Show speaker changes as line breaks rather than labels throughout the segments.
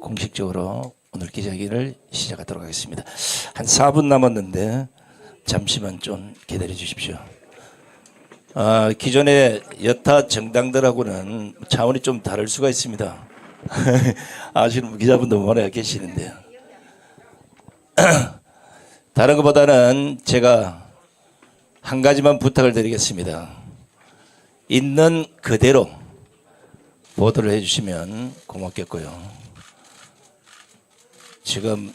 공식적으로 오늘 기자회견을 시작하도록 하겠습니다. 한 4분 남았는데 잠시만 좀 기다려 주십시오. 기존의 여타 정당들하고는 차원이 좀 다를 수가 있습니다. 아시는 기자분도 많이 계시는데요. 다른 것보다는 제가 한 가지만 부탁을 드리겠습니다. 있는 그대로 보도를 해주시면 고맙겠고요. 지금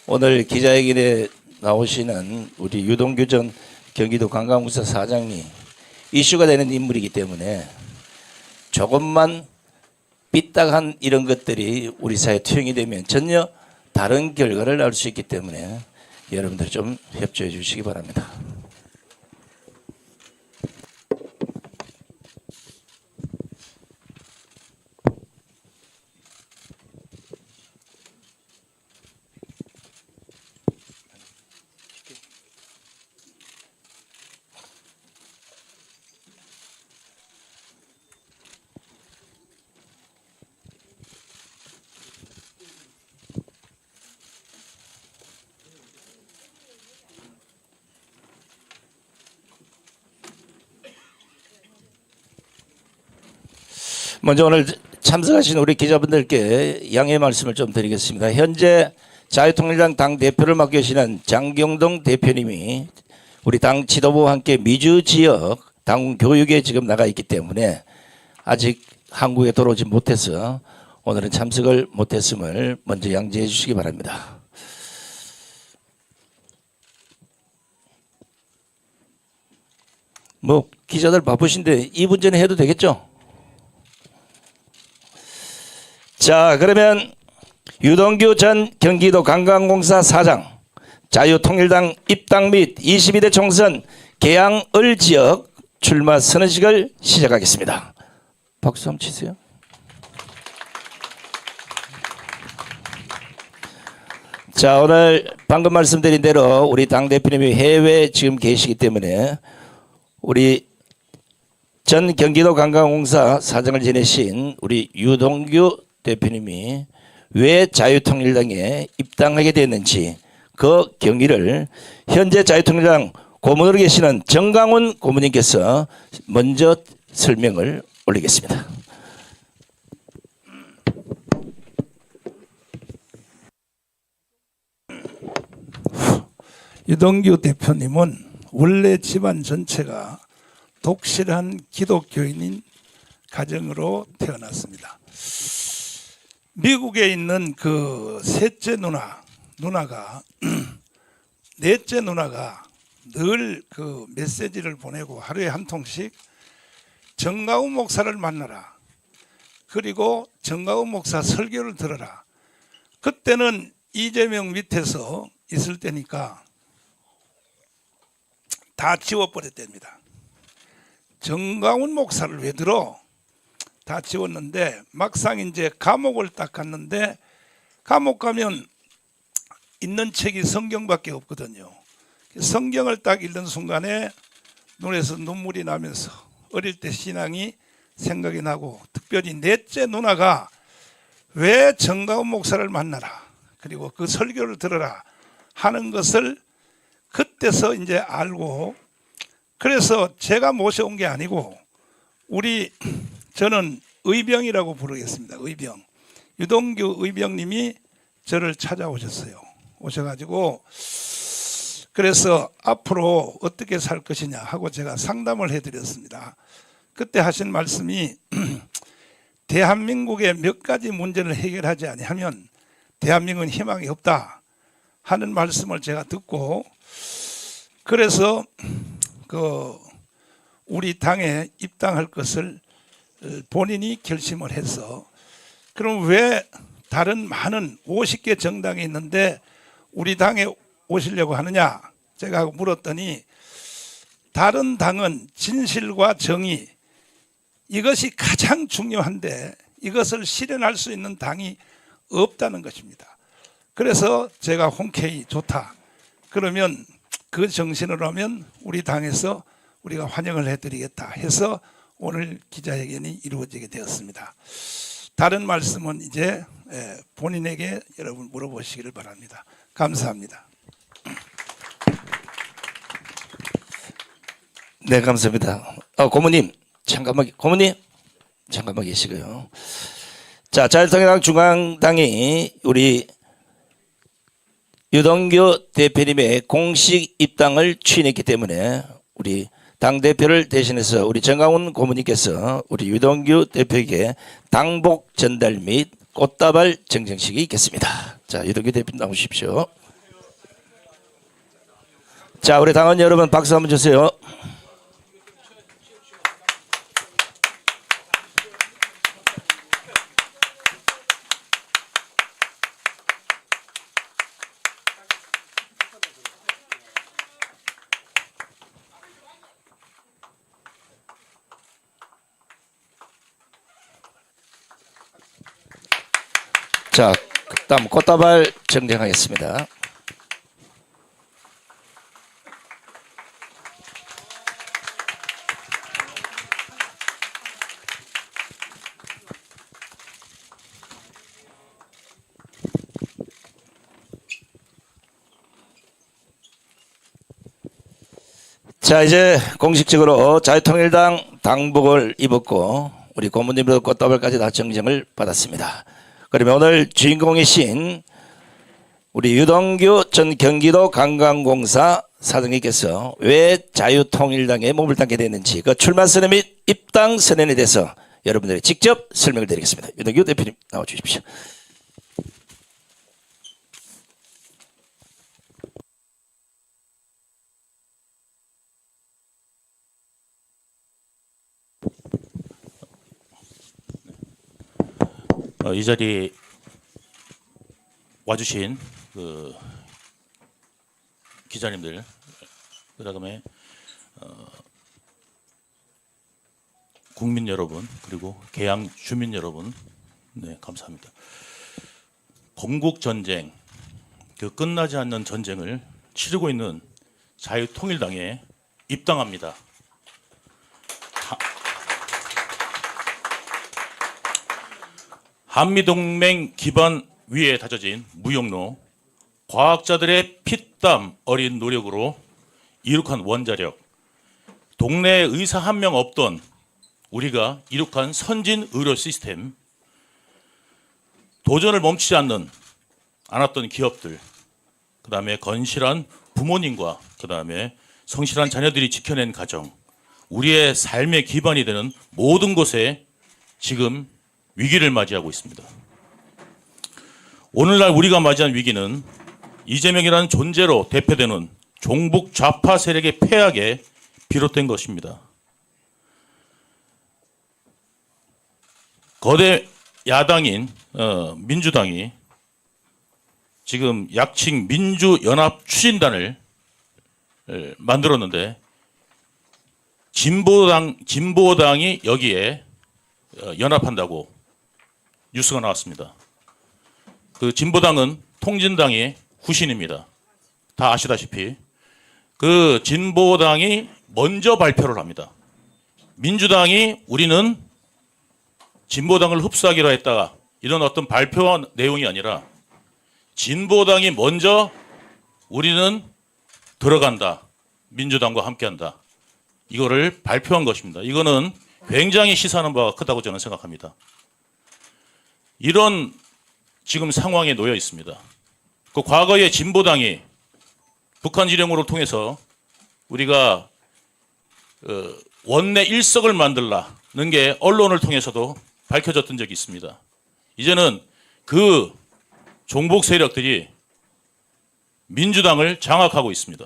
오늘 기자회견에 나오시는 우리 유동규 전 경기도 관광공사 사장이 이슈가 되는 인물이기 때문에 조금만 삐딱한 이런 것들이 우리 사회에 투영이 되면 전혀 다른 결과를 알 수 있기 때문에 여러분들 좀 협조해 주시기 바랍니다. 먼저 오늘 참석하신 우리 기자분들께 양해 말씀을 좀 드리겠습니다. 현재 자유통일당 당대표를 맡고 계시는 장경동 대표님이 우리 당 지도부와 함께 미주 지역 당 교육에 지금 나가 있기 때문에 아직 한국에 돌아오지 못해서 오늘은 참석을 못했음을 먼저 양지해 주시기 바랍니다. 뭐 기자들 바쁘신데 2분 전에 해도 되겠죠? 자, 그러면 유동규 전 경기도 관광공사 사장 자유통일당 입당 및 22대 총선 계양을 지역 출마 선언식을 시작하겠습니다. 박수 한번 치세요. 자, 오늘 방금 말씀드린 대로 우리 당대표님이 해외에 지금 계시기 때문에 우리 전 경기도 관광공사 사장을 지내신 우리 유동규 대표님이 왜 자유통일당에 입당하게 됐는지 그 경위를 현재 자유통일당 고문으로 계시는 정강훈 고문님께서 먼저 설명을 올리겠습니다.
유동규 대표님은 원래 집안 전체가 독실한 기독교인인 가정으로 태어났습니다. 미국에 있는 그 셋째 누나가 넷째 누나가 늘 그 메시지를 보내고 하루에 한 통씩 정가훈 목사를 만나라. 그리고 정가훈 목사 설교를 들어라. 그때는 이재명 밑에서 있을 때니까 다 지워버렸답니다. 정가훈 목사를 왜 들어? 다 지웠는데 막상 이제 감옥을 딱 갔는데 감옥 가면 있는 책이 성경밖에 없거든요. 성경을 딱 읽는 순간에 눈에서 눈물이 나면서 어릴 때 신앙이 생각이 나고 특별히 넷째 누나가 왜 정가훈 목사를 만나라 그리고 그 설교를 들어라 하는 것을 그때서 이제 알고 그래서 제가 모셔온 게 아니고 저는 의병이라고 부르겠습니다. 의병. 유동규 의병님이 저를 찾아오셨어요. 오셔가지고 그래서 앞으로 어떻게 살 것이냐 하고 제가 상담을 해드렸습니다. 그때 하신 말씀이 대한민국의 몇 가지 문제를 해결하지 아니하면 대한민국은 희망이 없다 하는 말씀을 제가 듣고 그래서 우리 당에 입당할 것을 본인이 결심을 해서 그럼 왜 다른 많은 50개 정당이 있는데 우리 당에 오시려고 하느냐 제가 물었더니 다른 당은 진실과 정의 이것이 가장 중요한데 이것을 실현할 수 있는 당이 없다는 것입니다. 그래서 제가 흔쾌히 좋다. 그러면 그 정신으로 하면 우리 당에서 우리가 환영을 해드리겠다 해서 오늘 기자회견이 이루어지게 되었습니다. 다른 말씀은 이제 본인에게 여러분 물어보시기를 바랍니다. 감사합니다.
네, 감사합니다. 고모님 잠깐만 계시고요. 자, 자유통일당 중앙당이 우리 유동규 대표님의 공식 입당을 추인했기 때문에 우리 당대표를 대신해서 우리 정강훈 고모님께서 우리 유동규 대표에게 당복 전달 및 꽃다발 증정식이 있겠습니다. 자, 유동규 대표님 나오십시오. 자, 우리 당원 여러분 박수 한번 주세요. 자, 다음 꽃다발 증정하겠습니다. 자, 이제 공식적으로 자유통일당 당복을 입었고 우리 고모님도 꽃다발까지 다 증정을 받았습니다. 그러면 오늘 주인공이신 우리 유동규 전 경기도 관광공사 사장님께서 왜 자유통일당에 몸을 담게 됐는지 그 출마 선언 및 입당 선언에 대해서 여러분들이 직접 설명을 드리겠습니다. 유동규 대표님 나와 주십시오.
이 자리에 와주신 그 기자님들, 그다음에 국민 여러분, 그리고 계양 주민 여러분, 네, 감사합니다. 건국 전쟁, 그 끝나지 않는 전쟁을 치르고 있는 자유통일당에 입당합니다. 한미동맹 기반 위에 다져진 무역로, 과학자들의 피땀 어린 노력으로 이룩한 원자력, 동네 의사 한 명 없던 우리가 이룩한 선진 의료 시스템, 도전을 멈추지 않았던 기업들, 그 다음에 건실한 부모님과 그 다음에 성실한 자녀들이 지켜낸 가정, 우리의 삶의 기반이 되는 모든 곳에 지금 위기를 맞이하고 있습니다. 오늘날 우리가 맞이한 위기는 이재명이라는 존재로 대표되는 종북 좌파 세력의 폐악에 비롯된 것입니다. 거대 야당인 민주당이 지금 약칭 민주연합 추진단을 만들었는데 진보당이 여기에 연합한다고 뉴스가 나왔습니다. 그 진보당은 통진당의 후신입니다. 다 아시다시피 그 진보당이 먼저 발표를 합니다. 민주당이 우리는 진보당을 흡수하기로 했다가 이런 어떤 발표 내용이 아니라 진보당이 먼저 우리는 들어간다, 민주당과 함께한다, 이거를 발표한 것입니다. 이거는 굉장히 시사하는 바가 크다고 저는 생각합니다. 이런 지금 상황에 놓여 있습니다. 그 과거에 진보당이 북한 지령으로 통해서 우리가 원내 일석을 만들라는 게 언론을 통해서도 밝혀졌던 적이 있습니다. 이제는 그 종북 세력들이 민주당을 장악하고 있습니다.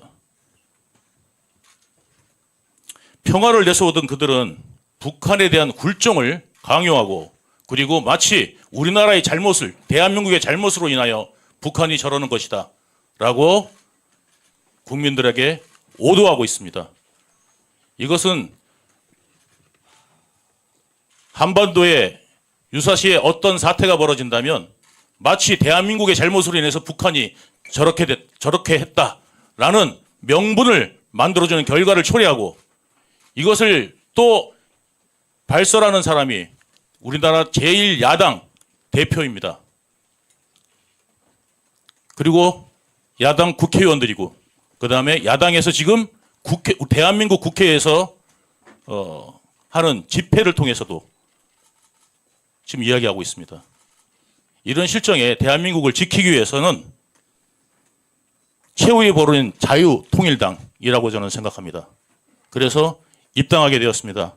평화를 내세우던 그들은 북한에 대한 굴종을 강요하고 그리고 마치 우리나라의 잘못을, 대한민국의 잘못으로 인하여 북한이 저러는 것이다 라고 국민들에게 오도하고 있습니다. 이것은 한반도에 유사시에 어떤 사태가 벌어진다면 마치 대한민국의 잘못으로 인해서 북한이 저렇게 했다라는 명분을 만들어주는 결과를 초래하고 이것을 또 발설하는 사람이 우리나라 제1야당 대표입니다. 그리고 야당 국회의원들이고 그다음에 야당에서 지금 대한민국 국회에서 하는 집회를 통해서도 지금 이야기하고 있습니다. 이런 실정에 대한민국을 지키기 위해서는 최후의 보루인 자유통일당이라고 저는 생각합니다. 그래서 입당하게 되었습니다.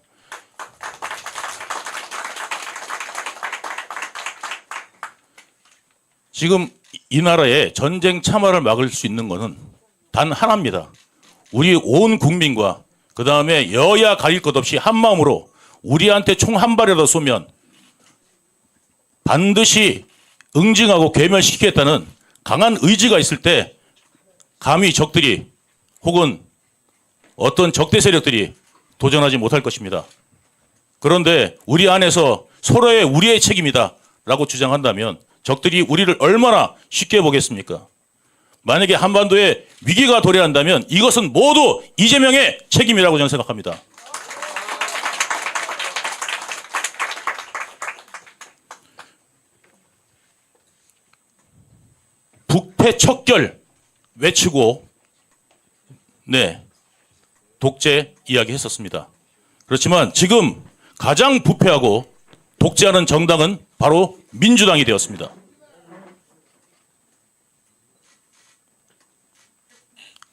지금 이 나라의 전쟁 참화를 막을 수 있는 것은 단 하나입니다. 우리 온 국민과 그 다음에 여야 가릴 것 없이 한 마음으로 우리한테 총 한 발이라도 쏘면 반드시 응징하고 괴멸시키겠다는 강한 의지가 있을 때 감히 적들이 혹은 어떤 적대 세력들이 도전하지 못할 것입니다. 그런데 우리 안에서 서로의 우리의 책임이다 라고 주장한다면 적들이 우리를 얼마나 쉽게 보겠습니까? 만약에 한반도에 위기가 도래한다면 이것은 모두 이재명의 책임이라고 저는 생각합니다. 북패척결 외치고 독재 이야기 했었습니다. 그렇지만 지금 가장 부패하고 독재하는 정당은 바로 민주당이 되었습니다.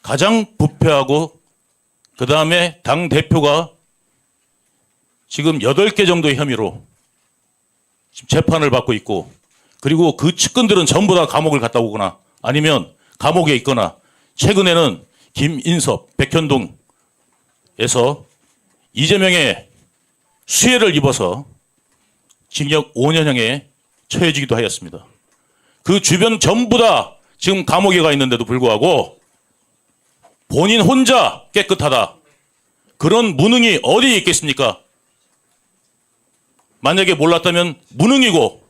가장 부패하고 그 다음에 당대표가 지금 8개 정도의 혐의로 지금 재판을 받고 있고 그리고 그 측근들은 전부 다 감옥을 갔다 오거나 아니면 감옥에 있거나 최근에는 김인섭, 백현동에서 이재명의 수혜를 입어서 징역 5년형에 처해지기도 하였습니다. 그 주변 전부 다 지금 감옥에 가 있는데도 불구하고 본인 혼자 깨끗하다. 그런 무능이 어디에 있겠습니까? 만약에 몰랐다면 무능이고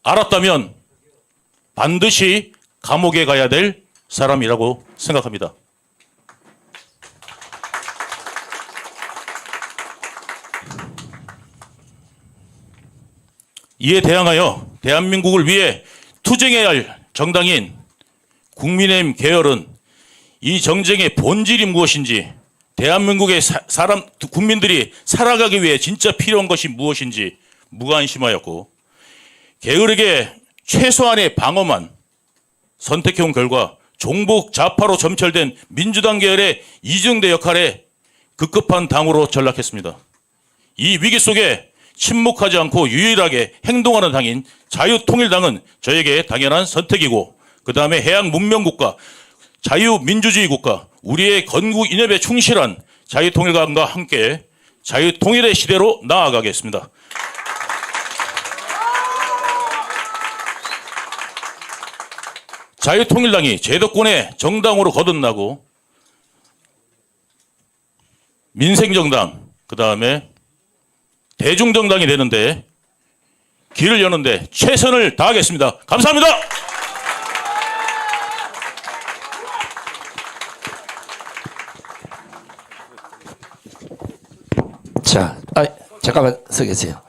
알았다면 반드시 감옥에 가야 될 사람이라고 생각합니다. 이에 대항하여 대한민국을 위해 투쟁해야 할 정당인 국민의힘 계열은 이 정쟁의 본질이 무엇인지 대한민국의 국민들이 살아가기 위해 진짜 필요한 것이 무엇인지 무관심하였고 게으르게 최소한의 방어만 선택해온 결과 종북 좌파로 점철된 민주당 계열의 이중대 역할에 급급한 당으로 전락했습니다. 이 위기 속에 침묵하지 않고 유일하게 행동하는 당인 자유통일당은 저에게 당연한 선택이고 그 다음에 해양 문명국가, 자유민주주의 국가, 우리의 건국 이념에 충실한 자유통일당과 함께 자유통일의 시대로 나아가겠습니다. 자유통일당이 제도권의 정당으로 거듭나고 민생정당, 그 다음에 대중정당이 되는데 길을 여는데 최선을 다하겠습니다. 감사합니다.
자, 잠깐만 서 계세요.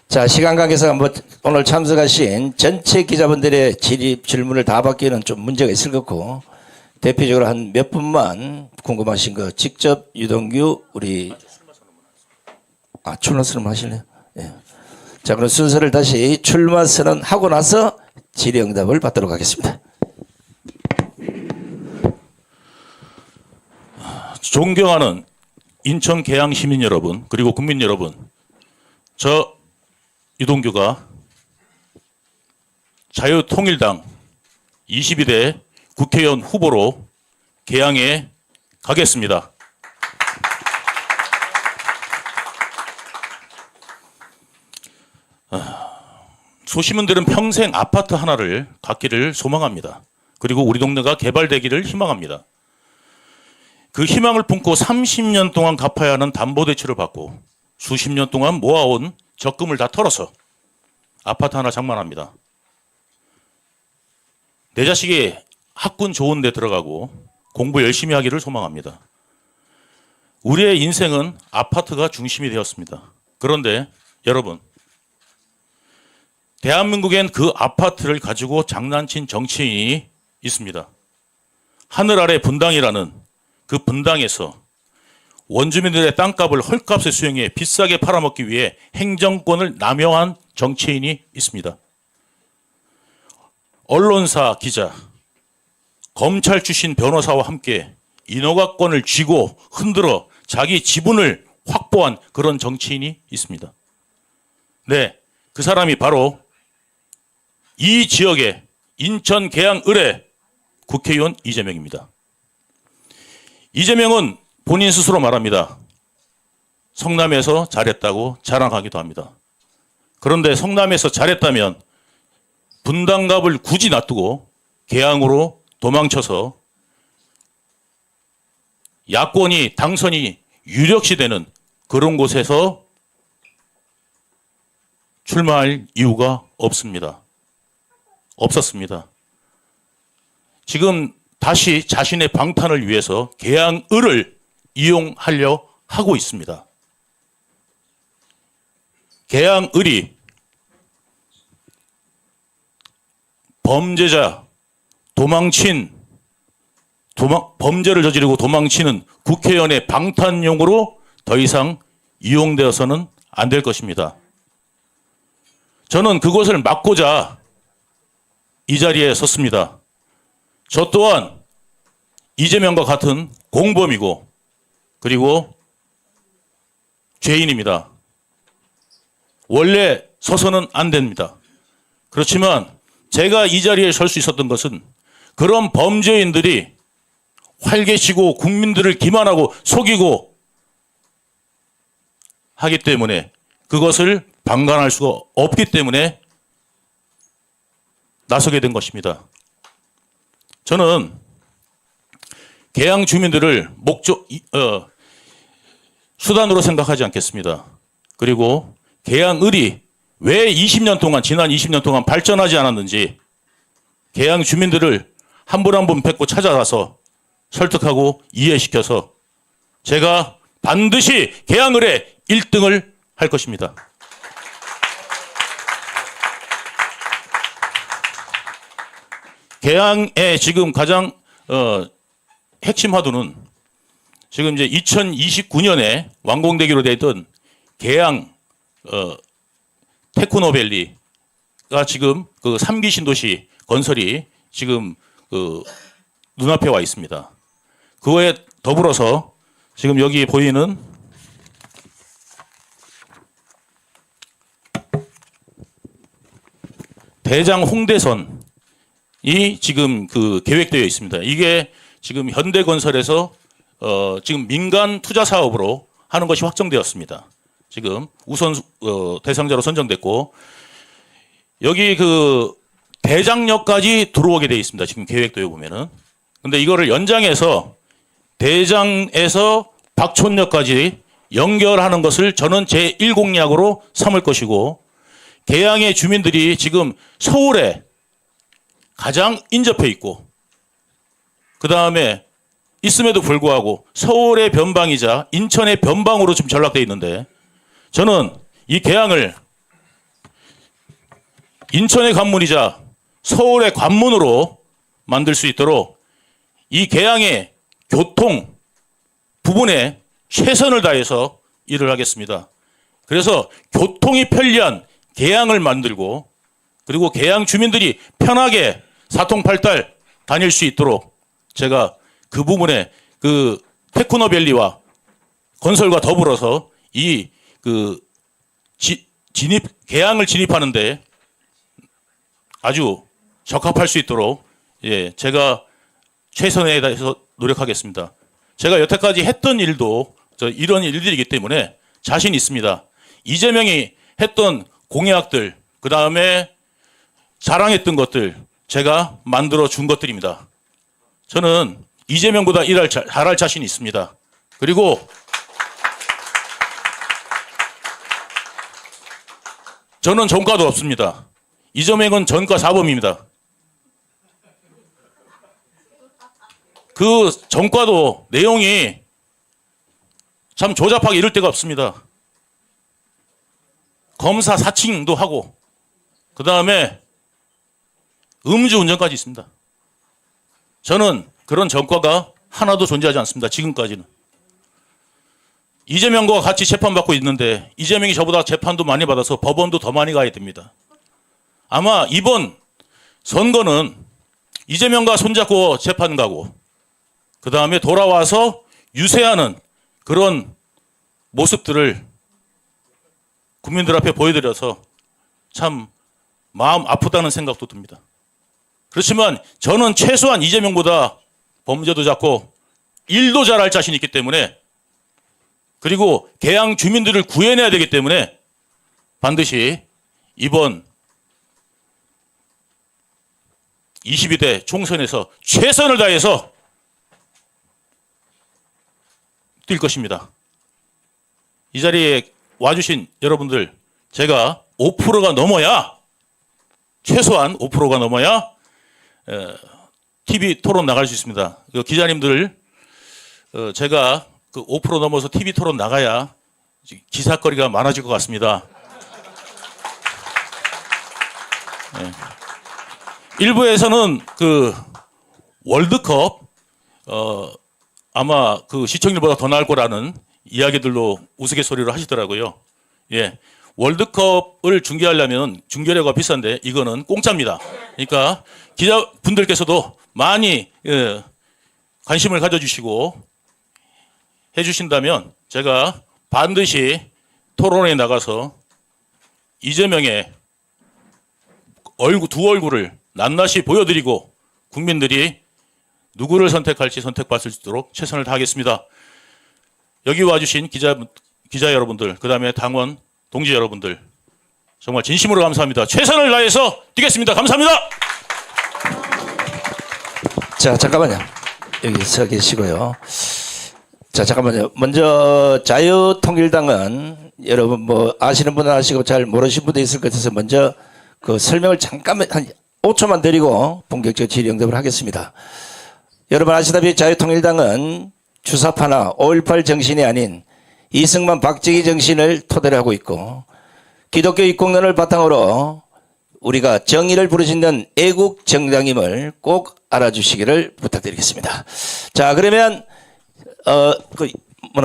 자, 시간 관계상 한번 오늘 참석하신 전체 기자분들의 질문을 다 받기에는 좀 문제가 있을 것 같고 대표적으로 한 몇 분만 궁금하신 거 직접 유동규 우리 출마 선언 하실래요? 예. 자, 그럼 순서를 다시 출마 선언 하고 나서 질의응답을 받도록 하겠습니다.
존경하는 인천 계양 시민 여러분 그리고 국민 여러분, 저 유동규가 자유통일당 22대 국회의원 후보로 계양에 가겠습니다. 소시민들은 평생 아파트 하나를 갖기를 소망합니다. 그리고 우리 동네가 개발되기를 희망합니다. 그 희망을 품고 30년 동안 갚아야 하는 담보대출을 받고 수십 년 동안 모아온 적금을 다 털어서 아파트 하나 장만합니다. 내 자식이 학군 좋은 데 들어가고 공부 열심히 하기를 소망합니다. 우리의 인생은 아파트가 중심이 되었습니다. 그런데 여러분, 대한민국엔 그 아파트를 가지고 장난친 정치인이 있습니다. 하늘 아래 분당이라는 그 분당에서 원주민들의 땅값을 헐값에 수용해 비싸게 팔아먹기 위해 행정권을 남용한 정치인이 있습니다. 언론사 기자, 검찰 출신 변호사와 함께 인허가권을 쥐고 흔들어 자기 지분을 확보한 그런 정치인이 있습니다. 네, 그 사람이 바로 이 지역의 인천 계양 을의 국회의원 이재명입니다. 이재명은 본인 스스로 말합니다. 성남에서 잘했다고 자랑하기도 합니다. 그런데 성남에서 잘했다면 분당갑을 굳이 놔두고 계양으로 도망쳐서 야권이 당선이 유력시 되는 그런 곳에서 출마할 이유가 없습니다. 없었습니다. 지금 다시 자신의 방탄을 위해서 계양을을 이용하려 하고 있습니다. 계양을이 범죄자, 범죄를 저지르고 도망치는 국회의원의 방탄용으로 더 이상 이용되어서는 안 될 것입니다. 저는 그것을 막고자 이 자리에 섰습니다. 저 또한 이재명과 같은 공범이고 그리고 죄인입니다. 원래 서서는 안 됩니다. 그렇지만 제가 이 자리에 설 수 있었던 것은 그런 범죄인들이 활개치고 국민들을 기만하고 속이고 하기 때문에 그것을 방관할 수가 없기 때문에 나서게 된 것입니다. 저는 계양 주민들을 수단으로 생각하지 않겠습니다. 그리고 계양을이 왜 20년 동안 지난 20년 동안 발전하지 않았는지 계양 주민들을 한 분 한 분 뵙고 찾아가서 설득하고 이해시켜서 제가 반드시 계양을의 1등을 할 것입니다. 계양의 지금 가장 핵심 화두는 지금 이제 2029년에 완공되기로 되어 있던 계양 테크노밸리가 지금 그 3기 신도시 건설이 지금 그 눈앞에 와 있습니다. 그거에 더불어서 지금 여기 보이는 대장 홍대선이 지금 그 계획되어 있습니다. 이게 지금 현대건설에서 지금 민간 투자 사업으로 하는 것이 확정되었습니다. 지금 우선 대상자로 선정됐고 여기 그 대장역까지 들어오게 되어 있습니다. 지금 계획도에 보면은. 근데 이거를 연장해서 대장에서 박촌역까지 연결하는 것을 저는 제1공약으로 삼을 것이고 계양의 주민들이 지금 서울에 가장 인접해 있고 그 다음에 있음에도 불구하고 서울의 변방이자 인천의 변방으로 지금 전락되어 있는데 저는 이 계양을 인천의 관문이자 서울의 관문으로 만들 수 있도록 이 계양의 교통 부분에 최선을 다해서 일을 하겠습니다. 그래서 교통이 편리한 계양을 만들고 그리고 계양 주민들이 편하게 사통팔달 다닐 수 있도록 제가 그 부분에 그 테크노밸리와 건설과 더불어서 이 그 계양을 진입하는데 아주 적합할 수 있도록 제가 최선에 다해서 노력하겠습니다. 제가 여태까지 했던 일도 이런 일들이기 때문에 자신 있습니다. 이재명이 했던 공약들, 그 다음에 자랑했던 것들 제가 만들어 준 것들입니다. 저는 이재명보다 잘할 자신이 있습니다. 그리고 저는 전과도 없습니다. 이재명은 전과 사범입니다. 그 전과도 내용이 참 조잡하게 이럴 데가 없습니다. 검사 사칭도 하고 그 다음에 음주운전까지 있습니다. 저는 그런 전과가 하나도 존재하지 않습니다. 지금까지는. 이재명과 같이 재판받고 있는데 이재명이 저보다 재판도 많이 받아서 법원도 더 많이 가야 됩니다. 아마 이번 선거는 이재명과 손잡고 재판 가고 그 다음에 돌아와서 유세하는 그런 모습들을 국민들 앞에 보여드려서 참 마음 아프다는 생각도 듭니다. 그렇지만 저는 최소한 이재명보다 범죄도 작고 일도 잘할 자신이 있기 때문에 그리고 개항 주민들을 구해내야 되기 때문에 반드시 이번 22대 총선에서 최선을 다해서 뛸 것입니다. 이 자리에 와주신 여러분들 제가 5%가 넘어야 최소한 5%가 넘어야 TV 토론 나갈 수 있습니다. 그 기자님들 제가 그 5% 넘어서 TV 토론 나가야 기사거리가 많아질 것 같습니다. 네. 일부에서는 그 월드컵 아마 그 시청률보다 더 나을 거라는 이야기들로 우스갯소리로 하시더라고요. 예. 월드컵을 중계하려면 중계료가 비싼데 이거는 공짜입니다. 그러니까 기자분들께서도 많이 관심을 가져주시고 해주신다면 제가 반드시 토론에 나가서 이재명의 두 얼굴을 낱낱이 보여드리고 국민들이 누구를 선택할지 선택받을 수 있도록 최선을 다하겠습니다. 여기 와주신 기자 여러분들, 그 다음에 당원 동지 여러분들 정말 진심으로 감사합니다. 최선을 다해서 뛰겠습니다. 감사합니다.
자, 잠깐만요. 여기 서 계시고요. 자, 잠깐만요. 먼저 자유통일당은 여러분 뭐 아시는 분은 아시고 잘 모르시는 분도 있을 것 같아서 먼저 그 설명을 잠깐만 한 5초만 드리고 본격적 질의응답을 하겠습니다. 여러분 아시다시피 자유통일당은 주사파나 5.18 정신이 아닌 이승만 박정희 정신을 토대로 하고 있고 기독교 입국론을 바탕으로 우리가 정의를 부르짖는 애국 정당임을 꼭 알아주시기를 부탁드리겠습니다. 자, 그러면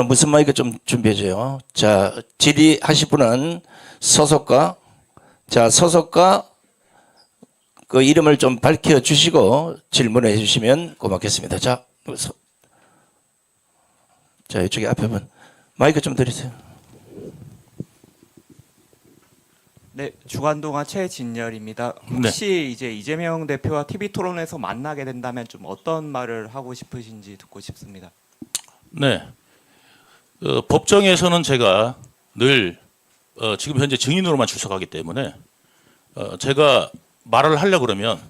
무슨 마이크 좀 준비해줘요. 자, 질의하실 분은 소속과 그 이름을 좀 밝혀주시고 질문을 해주시면 고맙겠습니다. 자, 이쪽에 앞에 분 마이크 좀 드리세요.
네, 주간동아 최진열입니다. 혹시 이제 이재명 대표와 TV 토론에서 만나게 된다면 좀 어떤 말을 하고 싶으신지 듣고 싶습니다.
네, 법정에서는 제가 늘 지금 현재 증인으로만 출석하기 때문에 제가 말을 하려고 그러면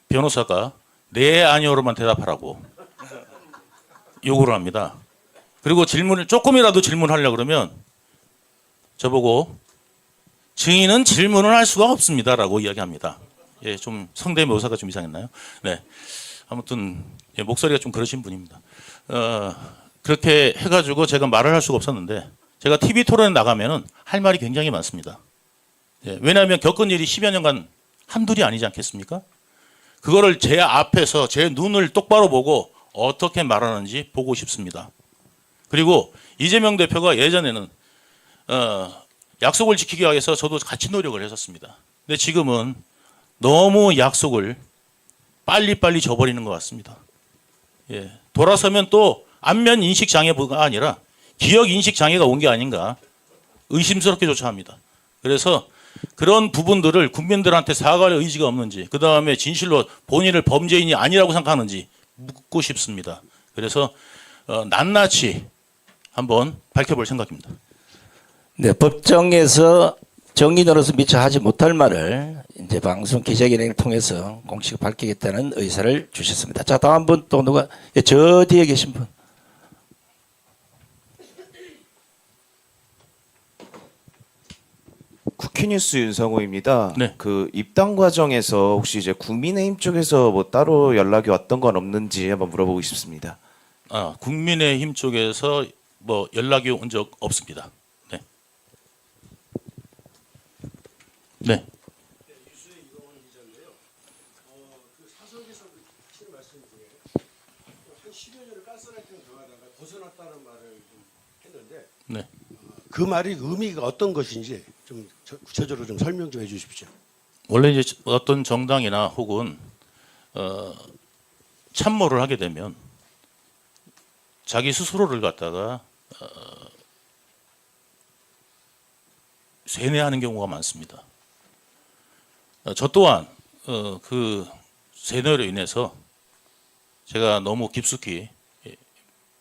변호사가 네 아니오로만 대답하라고 요구를 합니다. 그리고 조금이라도 질문하려고 그러면 저보고 증인은 질문을 할 수가 없습니다라고 이야기합니다. 예, 좀 성대묘사가 좀 이상했나요? 네, 아무튼 예, 목소리가 좀 그러신 분입니다. 그렇게 해가지고 제가 말을 할 수가 없었는데 제가 TV 토론에 나가면은 할 말이 굉장히 많습니다. 예, 왜냐하면 겪은 일이 10여 년간 한둘이 아니지 않겠습니까? 그거를 제 앞에서 제 눈을 똑바로 보고 어떻게 말하는지 보고 싶습니다. 그리고 이재명 대표가 예전에는 약속을 지키기 위해서 저도 같이 노력을 했었습니다. 근데 지금은 너무 약속을 빨리빨리 저버리는 것 같습니다. 예, 돌아서면 또 안면 인식 장애가 아니라 기억 인식 장애가 온 게 아닌가 의심스럽게조차 합니다. 그래서 그런 부분들을 국민들한테 사과할 의지가 없는지, 그 다음에 진실로 본인을 범죄인이 아니라고 생각하는지 묻고 싶습니다. 그래서 낱낱이 한번 밝혀볼 생각입니다.
네, 법정에서 정인으로서 미처 하지 못할 말을 이제 방송 기자회견을 통해서 공식 밝히겠다는 의사를 주셨습니다. 자, 다음 분 또 누가? 예, 저 뒤에 계신 분.
쿠키뉴스 윤성호입니다.
네.
그 입당 과정에서 혹시 이제 국민의힘 쪽에서 뭐 따로 연락이 왔던 건 없는지 한번 물어보고 싶습니다.
국민의힘 쪽에서 뭐 연락이 온 적 없습니다. 네. 네. 네.
그 말이 의미가 어떤 것인지 좀 구체적으로 좀 설명 좀 해주십시오.
원래 이제 어떤 정당이나 혹은 참모를 하게 되면 자기 스스로를 갖다가 세뇌하는 경우가 많습니다. 저 또한 그 세뇌로 인해서 제가 너무 깊숙이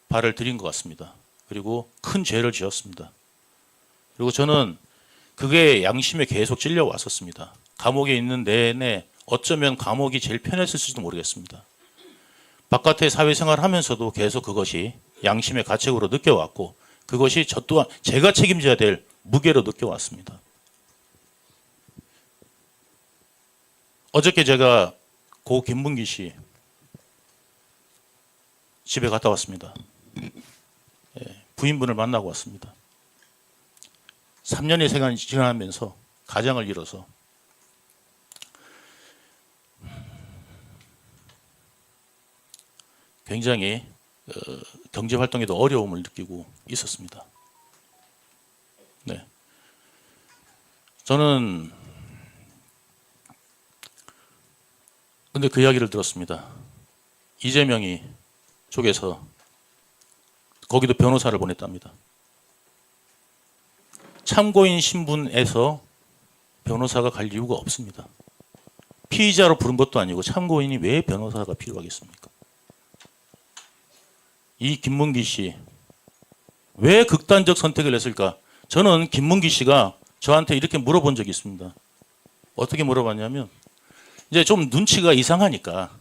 발을 들인 것 같습니다. 그리고 큰 죄를 지었습니다. 그리고 저는 그게 양심에 계속 찔려 왔었습니다. 감옥에 있는 내내 어쩌면 감옥이 제일 편했을지도 모르겠습니다. 바깥의 사회생활을 하면서도 계속 그것이 양심의 가책으로 느껴왔고 그것이 저 또한 제가 책임져야 될 무게로 느껴왔습니다. 어저께 제가 고 김문기 씨 집에 갔다 왔습니다. 부인분을 만나고 왔습니다. 3년의 세간이 지나면서 가장을 이뤄서 굉장히 경제 활동에도 어려움을 느끼고 있었습니다. 네. 저는 근데 그 이야기를 들었습니다. 이재명이 쪽에서 거기도 변호사를 보냈답니다. 참고인 신분에서 변호사가 갈 이유가 없습니다. 피의자로 부른 것도 아니고 참고인이 왜 변호사가 필요하겠습니까? 이 김문기 씨 왜 극단적 선택을 했을까? 저는 김문기 씨가 저한테 이렇게 물어본 적이 있습니다. 어떻게 물어봤냐면 이제 좀 눈치가 이상하니까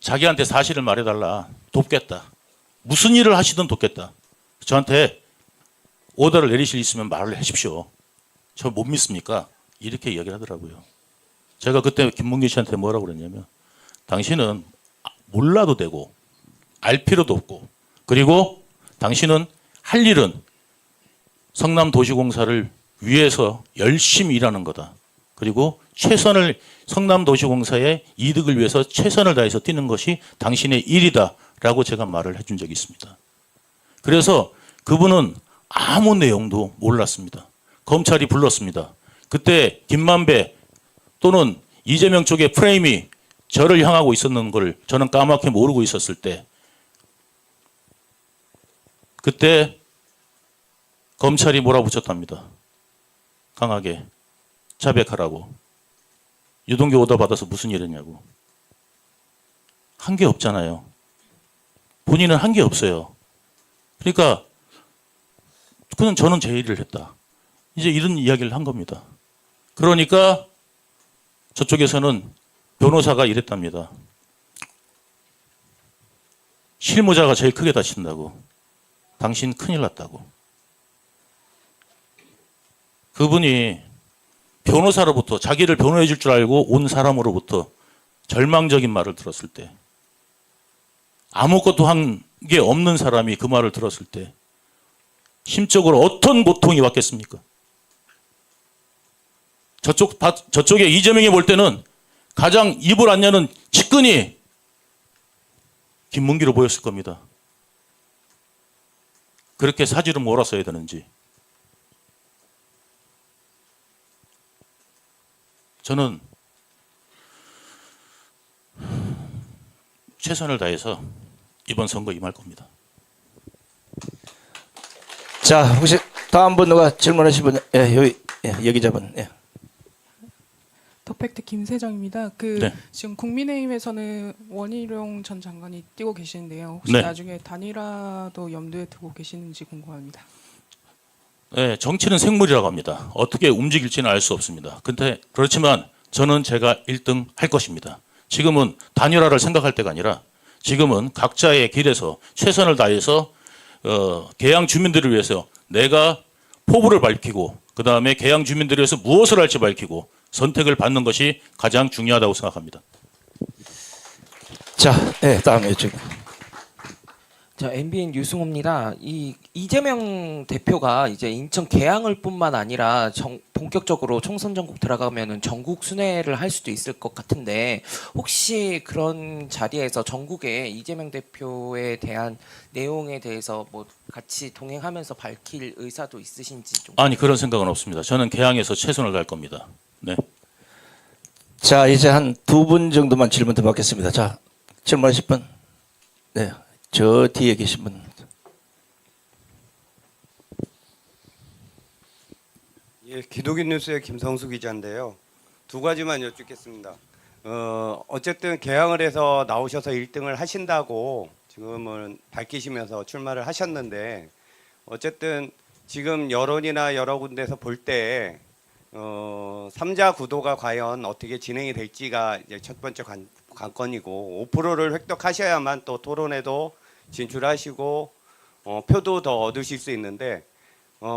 자기한테 사실을 말해달라. 돕겠다. 무슨 일을 하시든 돕겠다. 저한테 오더를 내리실 있으면 말을 하십시오. 저 못 믿습니까? 이렇게 이야기를 하더라고요. 제가 그때 김문기 씨한테 뭐라고 그랬냐면 당신은 몰라도 되고 알 필요도 없고 그리고 당신은 할 일은 성남도시공사를 위해서 열심히 일하는 거다. 그리고 최선을 성남도시공사의 이득을 위해서 최선을 다해서 뛰는 것이 당신의 일이다라고 제가 말을 해준 적이 있습니다. 그래서 그분은 아무 내용도 몰랐습니다. 검찰이 불렀습니다. 그때 김만배 또는 이재명 쪽의 프레임이 저를 향하고 있었는 걸 저는 까맣게 모르고 있었을 때 그때 검찰이 몰아붙였답니다. 강하게 자백하라고. 유동규 오더 받아서 무슨 일 했냐고. 한 게 없잖아요. 본인은 한 게 없어요. 그러니까 그냥 저는 제 일을 했다. 이제 이런 이야기를 한 겁니다. 그러니까 저쪽에서는 변호사가 이랬답니다. 실무자가 제일 크게 다친다고. 당신 큰일 났다고. 그분이 변호사로부터 자기를 변호해 줄 줄 알고 온 사람으로부터 절망적인 말을 들었을 때 아무것도 한 게 없는 사람이 그 말을 들었을 때 심적으로 어떤 고통이 왔겠습니까? 저쪽에 이재명이 볼 때는 가장 입을 안 여는 측근이 김문기로 보였을 겁니다. 그렇게 사지를 몰았어야 되는지. 저는 최선을 다해서 이번 선거 임할 겁니다.
자, 혹시 다음 분 누가 질문하실 분? 여기자분. 예.
더팩트 김세정입니다.
네.
지금 국민의힘에서는 원희룡 전 장관이 뛰고 계시는데요. 혹시
네.
나중에 단일화도 염두에 두고 계시는지 궁금합니다.
네, 정치는 생물이라고 합니다. 어떻게 움직일지는 알 수 없습니다. 근데 그렇지만 저는 제가 1등 할 것입니다. 지금은 단일화를 생각할 때가 아니라 지금은 각자의 길에서 최선을 다해서 계양 주민들을 위해서 내가 포부를 밝히고 그다음에 계양 주민들을 위해서 무엇을 할지 밝히고 선택을 받는 것이 가장 중요하다고 생각합니다.
자, 다음에 이쪽.
자, MBN 유승호입니다. 이재명 대표가 이제 인천 계양을 뿐만 아니라 본격적으로 총선 전국 들어가면은 전국 순회를 할 수도 있을 것 같은데 혹시 그런 자리에서 전국에 이재명 대표에 대한 내용에 대해서 뭐 같이 동행하면서 밝힐 의사도 있으신지 좀.
아니 그런 생각은 없습니다. 저는 개항에서 최선을 다할 겁니다. 네.
자, 이제 한 두 분 정도만 질문 더 받겠습니다. 자, 질문하실 분. 네, 저 뒤에 계신 분.
예, 기독인 뉴스의 김성수 기자인데요. 두 가지만 여쭙겠습니다. 어쨌든 개항을 해서 나오셔서 1등을 하신다고 지금은 밝히시면서 출마를 하셨는데 어쨌든 지금 여론이나 여러 군데서 볼 때 3자 구도가 과연 어떻게 진행이 될지가 이제 첫 번째 관건이고 5%를 획득하셔야만 또 토론에도 진출하시고 표도 더 얻으실 수 있는데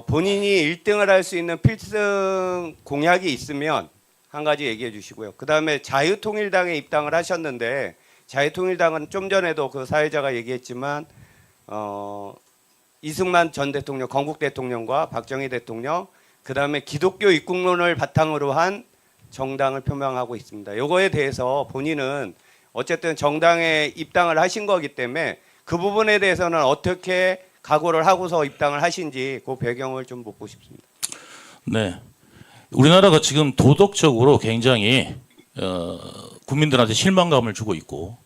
본인이 1등을 할 수 있는 필승 공약이 있으면 한 가지 얘기해 주시고요. 그다음에 자유통일당에 입당을 하셨는데 자유통일당은 좀 전에도 그 사회자가 얘기했지만 이승만 전 대통령, 건국 대통령과 박정희 대통령 그다음에 기독교 입국론을 바탕으로 한 정당을 표명하고 있습니다. 이거에 대해서 본인은 어쨌든 정당에 입당을 하신 거기 때문에 그 부분에 대해서는 어떻게 각오를 하고서 입당을 하신지 그 배경을 좀 묻고 싶습니다.
네. 우리나라가 지금 도덕적으로 굉장히 국민들한테 실망감을 주고 있고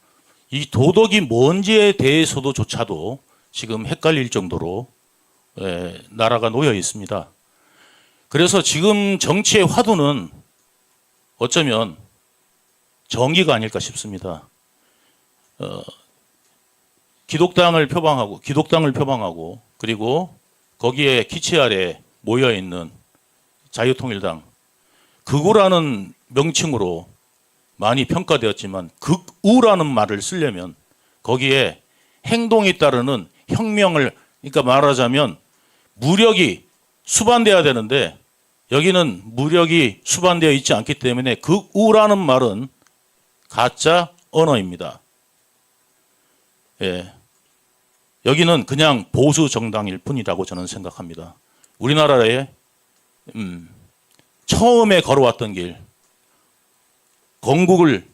이 도덕이 뭔지에 대해서도조차도 지금 헷갈릴 정도로 나라가 놓여 있습니다. 그래서 지금 정치의 화두는 어쩌면 정의가 아닐까 싶습니다. 기독당을 표방하고 그리고 거기에 기체 아래 모여 있는 자유통일당 극우라는 명칭으로 많이 평가되었지만 극우라는 말을 쓰려면 거기에 행동에 따르는 혁명을 그러니까 말하자면 무력이 수반돼야 되는데 여기는 무력이 수반되어 있지 않기 때문에 극우라는 말은 가짜 언어입니다. 예. 여기는 그냥 보수 정당일 뿐이라고 저는 생각합니다. 우리나라에 처음에 걸어왔던 길, 건국을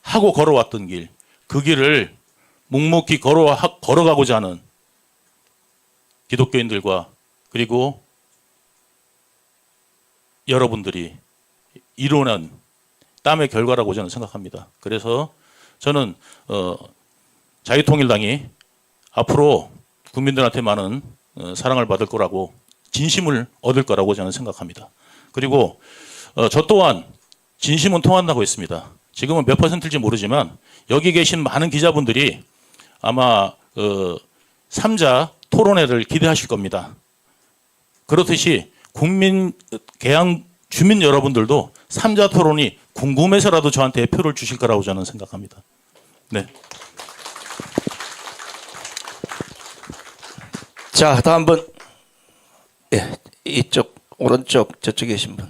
하고 걸어왔던 길, 그 길을 묵묵히 걸어가고자 하는 기독교인들과 그리고 여러분들이 이뤄낸 땀의 결과라고 저는 생각합니다. 그래서 저는 자유통일당이 앞으로 국민들한테 많은 사랑을 받을 거라고 진심을 얻을 거라고 저는 생각합니다. 그리고 저 또한 진심은 통한다고 했습니다. 지금은 몇 %일지 모르지만 여기 계신 많은 기자분들이 아마 3자 토론회를 기대하실 겁니다. 그렇듯이 개항 주민 여러분들도 3자 토론이 궁금해서라도 저한테 표를 주실 거라고 저는 생각합니다. 네.
자, 다음 분. 예, 이쪽 오른쪽 저쪽에 계신 분.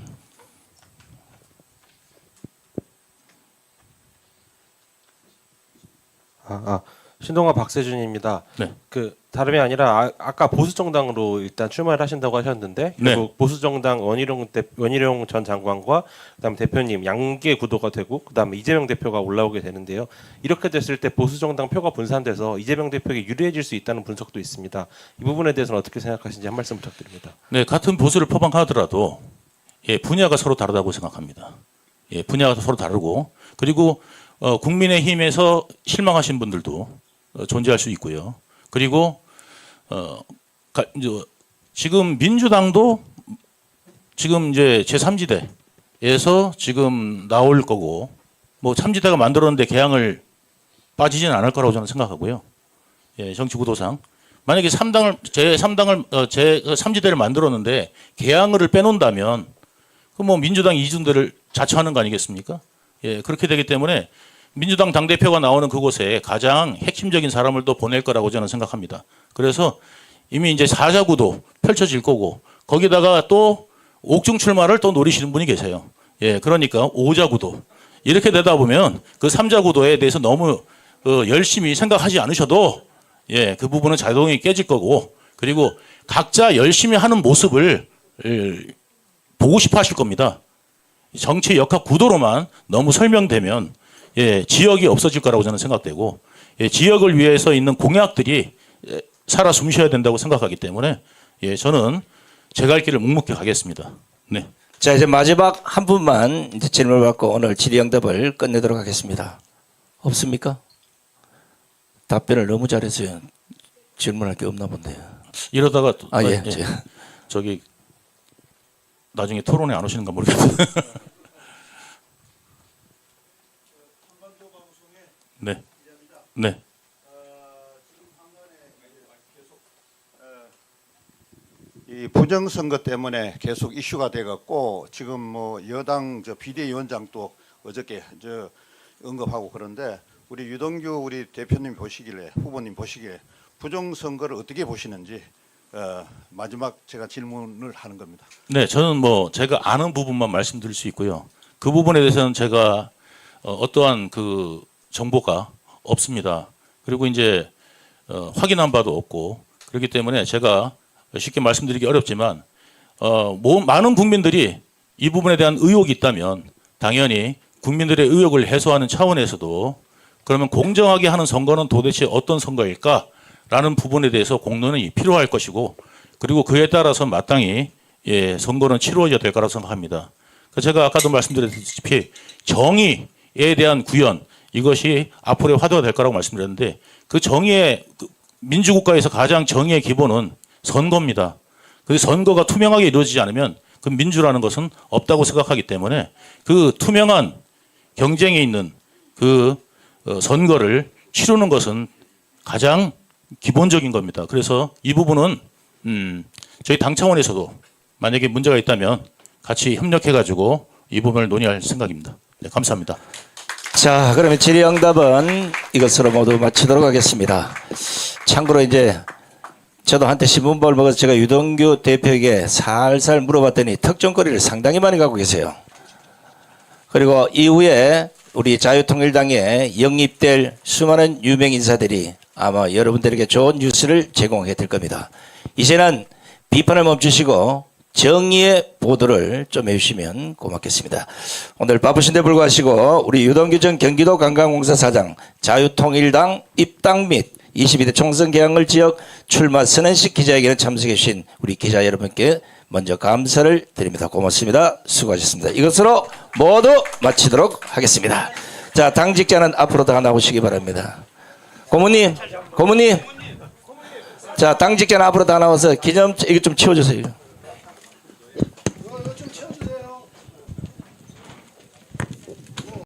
신동아 박세준입니다.
네.
그 다름이 아니라 아까 보수 정당으로 일단 출마를 하신다고 하셨는데
네.
결국 보수 정당 원희룡 전 장관과 그다음 대표님 양계 구도가 되고 그다음에 이재명 대표가 올라오게 되는데요. 이렇게 됐을 때 보수 정당 표가 분산돼서 이재명 대표에게 유리해질 수 있다는 분석도 있습니다. 이 부분에 대해서는 어떻게 생각하시는지 한 말씀 부탁드립니다.
네, 같은 보수를 표방하더라도 분야가 서로 다르다고 생각합니다. 분야가 서로 다르고 그리고 국민의힘에서 실망하신 분들도 존재할 수 있고요. 그리고 지금 민주당도 지금 이제 제3지대에서 지금 나올 거고 뭐 3지대가 만들었는데 개항을 빠지지는 않을 거라고 저는 생각하고요. 정치 구도상 만약에 제3지대를 만들었는데 개항을 빼놓는다면 그 뭐 민주당 이준대를 자처하는 거 아니겠습니까? 그렇게 되기 때문에 민주당 당대표가 나오는 그곳에 가장 핵심적인 사람을 또 보낼 거라고 저는 생각합니다. 그래서 이미 이제 4자 구도 펼쳐질 거고 거기다가 또 옥중 출마를 또 노리시는 분이 계세요. 그러니까 5자 구도. 이렇게 되다 보면 그 3자 구도에 대해서 너무 열심히 생각하지 않으셔도 예, 그 부분은 자동이 깨질 거고, 그리고 각자 열심히 하는 모습을 보고 싶어 하실 겁니다. 정치 역학 구도로만 너무 설명되면 예, 지역이 없어질 거라고 저는 생각되고, 예, 지역을 위해서 있는 공약들이 살아 숨쉬어야 된다고 생각하기 때문에 예, 저는 제 갈 길을 묵묵히 가겠습니다. 네.
자, 이제 마지막 한 분만 이제 질문을 받고 오늘 질의응답을 끝내도록 하겠습니다. 없습니까? 답변을 너무 잘했어요. 질문할 게 없나 본데요.
이러다가 또,
예.
저기 나중에 토론에 안 오시는가 모르겠어요. 네. 네.
이 부정선거 때문에 계속 이슈가 돼갖고 지금 뭐 여당 저 비대위원장도 어저께 저 언급하고 그런데 우리 유동규 우리 대표님 보시길래 후보님 보시기에 부정선거를 어떻게 보시는지 마지막 제가 질문을 하는 겁니다.
네, 저는 뭐 제가 아는 부분만 말씀드릴 수 있고요. 그 부분에 대해서는 제가 어떠한 그 정보가 없습니다. 그리고 이제 확인한 바도 없고 그렇기 때문에 제가 쉽게 말씀드리기 어렵지만 많은 국민들이 이 부분에 대한 의혹이 있다면 당연히 국민들의 의혹을 해소하는 차원에서도 그러면 공정하게 하는 선거는 도대체 어떤 선거일까라는 부분에 대해서 공론이 필요할 것이고 그리고 그에 따라서 마땅히 예, 선거는 치루어져야 될 거라고 생각합니다. 제가 아까도 말씀드렸다시피 정의에 대한 구현 이것이 앞으로의 화두가 될 거라고 말씀드렸는데 그 정의의 민주국가에서 가장 정의의 기본은 선거입니다. 그 선거가 투명하게 이루어지지 않으면 그 민주라는 것은 없다고 생각하기 때문에 그 투명한 경쟁이 있는 그 선거를 치르는 것은 가장 기본적인 겁니다. 그래서 이 부분은 저희 당 차원에서도 만약에 문제가 있다면 같이 협력해가지고 이 부분을 논의할 생각입니다. 네, 감사합니다.
자, 그러면 질의응답은 이것으로 모두 마치도록 하겠습니다. 참고로 이제 저도 한때 신문법을 먹어서 제가 유동규 대표에게 살살 물어봤더니 특종거리를 상당히 많이 갖고 계세요. 그리고 이후에 우리 자유통일당에 영입될 수많은 유명 인사들이 아마 여러분들에게 좋은 뉴스를 제공하게 될 겁니다. 이제는 비판을 멈추시고 정의의 보도를 좀 해주시면 고맙겠습니다. 오늘 바쁘신데 불구하시고 우리 유동규 전 경기도 관광공사 사장 자유통일당 입당 및 22대 총선 개항을 지역 출마 선언식 기자회견에 참석해 주신 우리 기자 여러분께 먼저 감사를 드립니다. 고맙습니다. 수고하셨습니다. 이것으로 모두 마치도록 하겠습니다. 자, 당직자는 앞으로 다 나오시기 바랍니다. 고모님. 자, 당직자는 앞으로 다 나와서 기념 이거 좀 치워주세요.